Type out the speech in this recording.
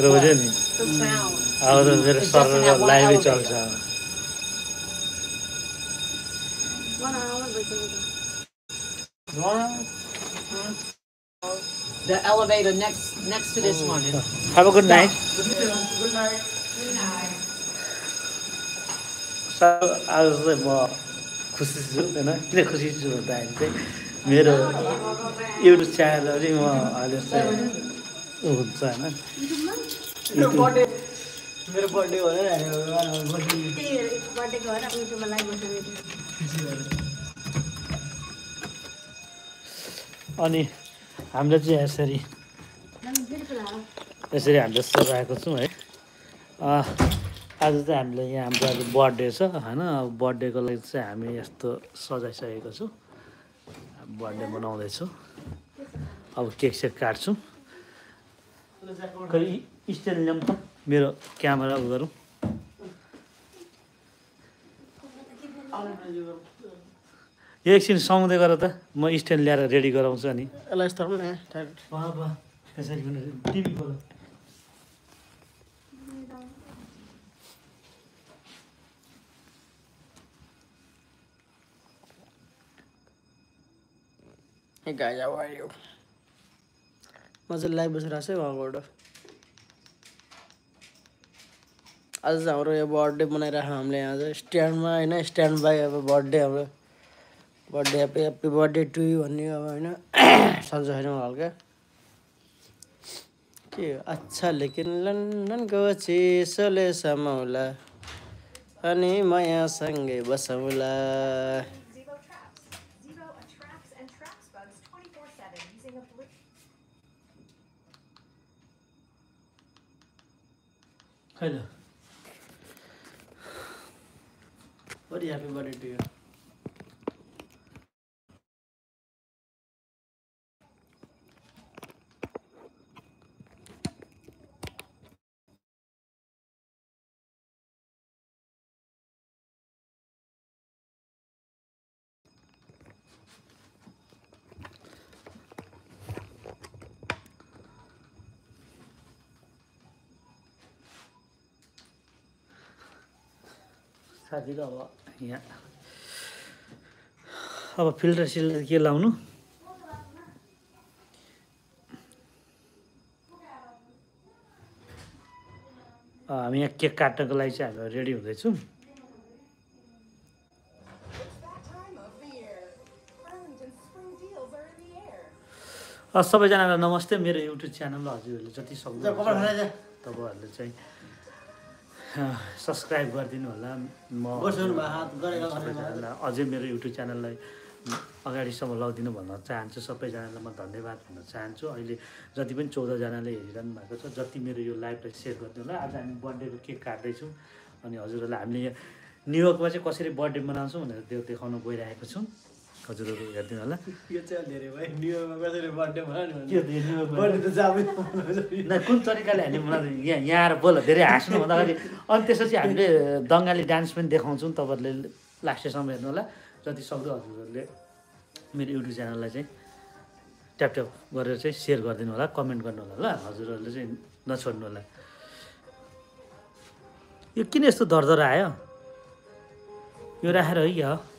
रोज्यो नि अब त मेरो सर्भर लाइभै चल्छ The elevator next to this one. Have a good night. Good night. आज चाहिँ म खुसी छु होइन किन खुसी छु भन्दाखेरि चाहिँ मेरो युट्युब च्यानल चाहिँ म अहिले चाहिँ हुन्छ होइन मेरो बर्थडे भनेर अनि हामीले चाहिँ यसरी हामीले सजाएको छौँ है आज चाहिँ हामीले यहाँ हाम्रो आज बर्थडे छ होइन बर्थडेको लागि चाहिँ हामी यस्तो सजाइसकेको छौँ बर्थडे मनाउँदैछौँ अब केक सेक काट्छौँ खै स्ट्यान्ड ल्याउँ त मेरो क्यामेरा उ गरौँ यो एकछिन समाउँदै गर त म स्ट्यान्ड ल्याएर रेडी गराउँछु अनि यसलाई यस्तो न त्यसरी टिभी खोल Hey guys, how are you? म चाहिँ लाइभ बसिरहेको छु उहाँबाट आज चाहिँ हाम्रो यो बर्थडे मनाइरहेको हामीले यहाँ चाहिँ स्ट्यान्डमा होइन स्ट्यान्ड बाई अब बर्थडे हाम्रो birthday happy birthday to you भन्ने अब होइन सन्चो छैन हल्का के अच्छा लेकिन लन्डनको चिसोले समाउला अनि म यहाँसँगै बसौँला खैन Very happy birthday to you. साथी र अब यहाँ अब फिल्टर सिल्टर के लाउनु हामी यहाँ केक काट्नको लागि चाहिँ हामी रेडी हुँदैछौँ सबैजनालाई नमस्ते मेरो युट्युब च्यानल हजुरहरूले जति सक्दो तपाईँहरूले चाहिँ सब्सक्राइब गरिदिनु होला म सबैजनालाई अझै मेरो युट्युब च्यानललाई अगाडिसम्म लगिदिनु भन्न चाहन्छु सबैजनालाई म धन्यवाद भन्न चाहन्छु अहिले जति पनि 14जनाले हेरिरहनु भएको छ जति मेरो यो लाइभलाई सेयर गरिदिनु होला आज हामी बर्थडेको केक काट्दैछौँ अनि हजुरहरूलाई हामीले यहाँ न्युयोर्कमा चाहिँ कसरी बर्थडे मनाउँछौँ भनेर त्यो देखाउन गइरहेको छौँ हजुरहरू हेरिदिनु होला यो चाहिँ धेरै भयो न्युयोर्कमा कसरी बर्थडे मनाउने बर्थडे त जाबै न कुन तरिकाले हामीले मनाउँछ यहाँ आएर बोल धेरै हाँस्नु भन्दाखेरि अनि त्यसपछि हामीले दङ्गाली डान्स पनि देखाउँछौँ तपाईँहरूले लास्टसम्म हेर्नु होला जति सक्दो हजुरहरूले मेरो युट्युब च्यानललाई चाहिँ ट्याप ट्याप गरेर चाहिँ सेयर गरिदिनु होला कमेन्ट गर्नु होला ल हजुरहरूले चाहिँ नछोड्नु होला यो किन यस्तो दरदर आयो यो राखेर है क्या